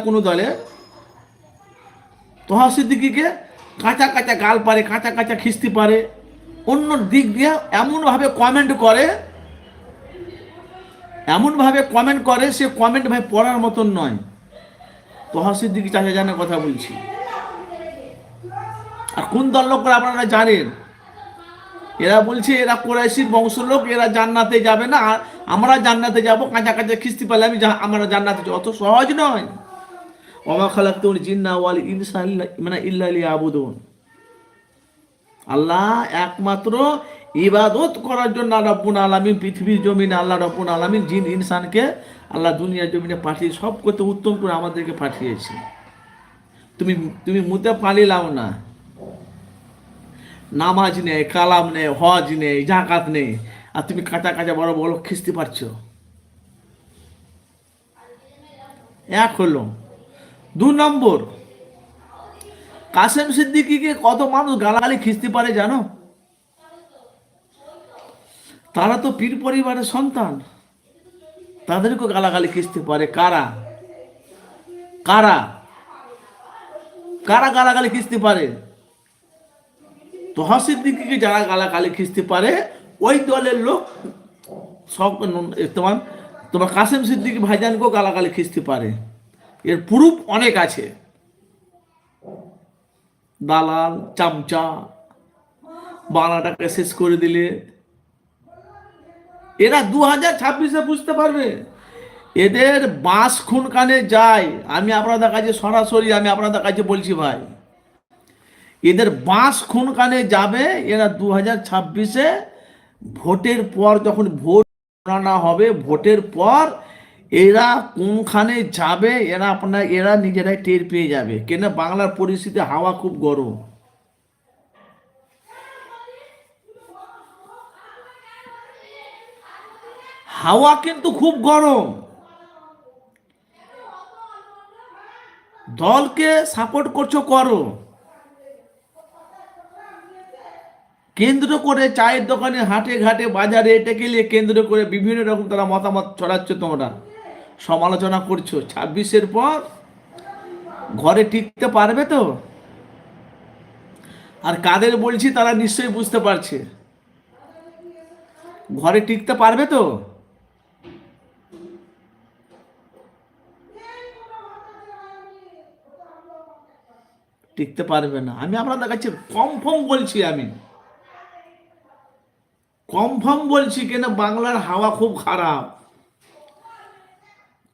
কোনো দলে তোহা সিদ্দিকীকে কাঁচা কাঁচা গাল পারে, কাঁচা কাঁচা খিস্তি পারে, অন্য দিক দিয়ে এমনভাবে কমেন্ট করে সে কমেন্ট ভাই পড়ার মতন নয়। তোহা সিদ্দিকী চাচা জানের কথা বলছি। আর কোন দল লোক করে আপনারা জানেন, এরা বলছে এরা কুরাইশির বংশ লোক, এরা জান্নাতে যাবে না, আর আমরা জান্নাতে যাব, কাঁচা কাঁচা খিস্তি পারলে আমরা জান্নাতে যাব। অত সহজ নয়। ওমা খালাকতুল জিন্না ওয়াল ইনসা ইল্লা লিয়াবুদুন। আল্লাহ একমাত্র ইবাদত করার জন্য রব্বুল আলামিন পৃথিবীর জমিনে, আল্লাহ রব্বুল আলামিন জিন ইনসানকে আল্লাহ দুনিয়ার জমিনে পাঠিয়ে সব করতে উত্তম করে আমাদেরকে পাঠিয়েছে। তুমি মুতে পানি লাও না, নামাজ নেই, কালাম নেই, হজ নেই, জাকাত নেই, আর তুমি কাঁচা কাঁচা বড় বড় খিস্তি পারছো। এক হলো। 2 নম্বর, কাসেম সিদ্দিকীকে কত মানুষ গালাগালি খিস্তি পারে জানো? তারা তো পীর পরিবারের সন্তান, তাদেরকে গালাগালি খিস্তি পারে। কারা কারা কারা গালাগালি খিস্তি পারে? তোহা সিদ্দিকীকে যারা গালাগালি খিস্তি পারে ওই দলের লোক সব তোমার কাসেম সিদ্দিকী ভাইজানকেও গালাগালি খিস্তি পারে। এর প্রুফ অনেক আছে। দালাল, চামচা, বাংলাটাকে শেষ করে দিলে। এরা 2026-এ বুঝতে পারবে এদের বাঁশ খুন কানে যায়। আমি আপনাদের কাছে সরাসরি আপনাদের কাছে বলছি ভাই, এদের বাঁশ খুন কানে যাবে। এরা 2026-এ ভোটের পর, যখন ভোট গণনা হবে, ভোটের পর এরা কোনখানে যাবে এরা নিজেরাই টের পেয়ে যাবে। কেন বাংলার পরিস্থিতি হাওয়া খুব গরম। হাওয়া কিন্তু খুব গরম। দলকে সাপোর্ট করছো, করো। কেন্দ্র করে চায়ের দোকানে, হাটে ঘাটে, বাজারে, এটা গেলে কেন্দ্র করে বিভিন্ন রকম তারা মতামত ছড়াচ্ছ, তোমরা সমালোচনা করছো। 26-এর পর ঘরে টিকতে পারবে তো? আর কাদের বলছি তারা নিশ্চয়ই বুঝতে পারছে, ঘরে টিকতে পারবে তো? টিকতে পারবে না। আমি আপনাদের কাছে কনফার্ম বলছি, কেন বাংলার হাওয়া খুব খারাপ।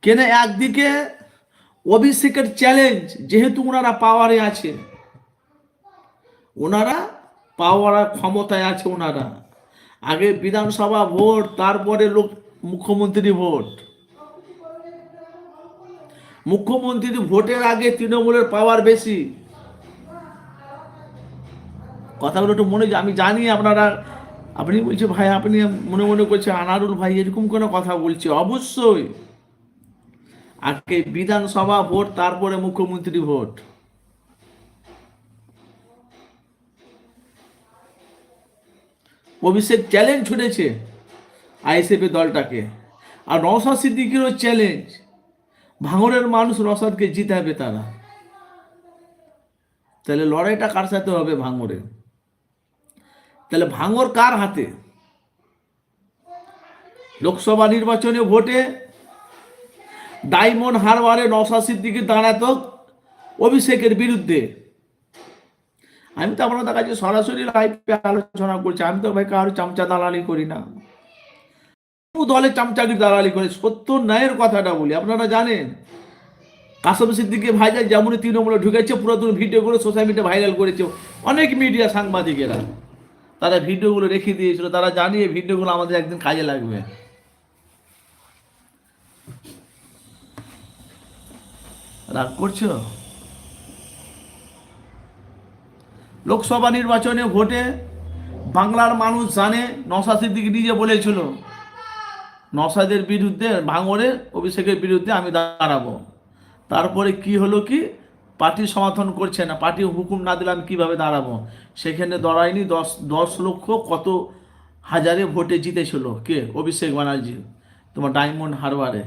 কেন একদিকে অভিষেকের চ্যালেঞ্জ, যেহেতু ওনারা পাওয়ারে আছে, ওনারা পাওয়ার ক্ষমতায় আছে। ওনারা আগে বিধানসভা ভোট, তারপরে মুখ্যমন্ত্রী ভোট। মুখ্যমন্ত্রী ভোটের আগে তৃণমূলের পাওয়ার বেশি। কথাগুলো একটু আমি জানি আপনি বলছে ভাই, আপনি মনে মনে করছে আনারুল ভাই এরকম কোনো কথা বলছে। অবশ্যই আগে বিধানসভা ভোট, তারপরে মুখ্যমন্ত্রী ভোট। অভিষেক চ্যালেঞ্জ ছুড়েছে আইএসএফ দলটাকে, আর নওশাদ সিদ্দিকীরও চ্যালেঞ্জ। ভাঙড়ের মানুষ নওশাদকে জিতাবে তারা। তাহলে লড়াইটা কার সাথে হবে? ভাঙড়ে। তাহলে ভাঙড় কার হাতে? লোকসভা নির্বাচনে ভোটে ডায়মন্ড হারবারে নওশাদ সিদ্দিকী দাঁড়াতো অভিষেকের বিরুদ্ধে। আমি তো আপনাদের কাছে সরাসরি লাইভে আলোচনা করছি। আমি তো ভাই কারো চামচা দালালি করি না, দলে চামচাগির দালালি করে। সত্য ন্যায়ের কথাটা বলি। আপনারা জানেন কাসেম সিদ্দিকী ভাইজান যেমন তৃণমূলে ঢুকেছে, পুরাতন ভিডিওগুলো সোশ্যাল মিডিয়া ভাইরাল করেছে অনেক মিডিয়া সাংবাদিকেরা। তারা ভিডিওগুলো রেখে দিয়েছিল, তারা জানিয়ে ভিডিওগুলো আমাদের একদিন কাজে লাগবে। রাগ করছো? লোকসভা নির্বাচনে ভোটে বাংলার মানুষ জানে, নওশাদ সিদ্দিকী নিজে বলেছিল নওশাদের বিরুদ্ধে, ভাঙড়ের অভিষেকের বিরুদ্ধে আমি দাঁড়াবো। তারপরে কি হলো, কি পার্টি সমর্থন করছে না, পার্টি হুকুম না দিলে আমি কীভাবে দাঁড়াবো। সেখানে দাঁড়ায়নি। 10 লক্ষ কত হাজারে ভোটে জিতেছিল কে? অভিষেক ব্যানার্জি, তোমার ডায়মন্ড হারবারে।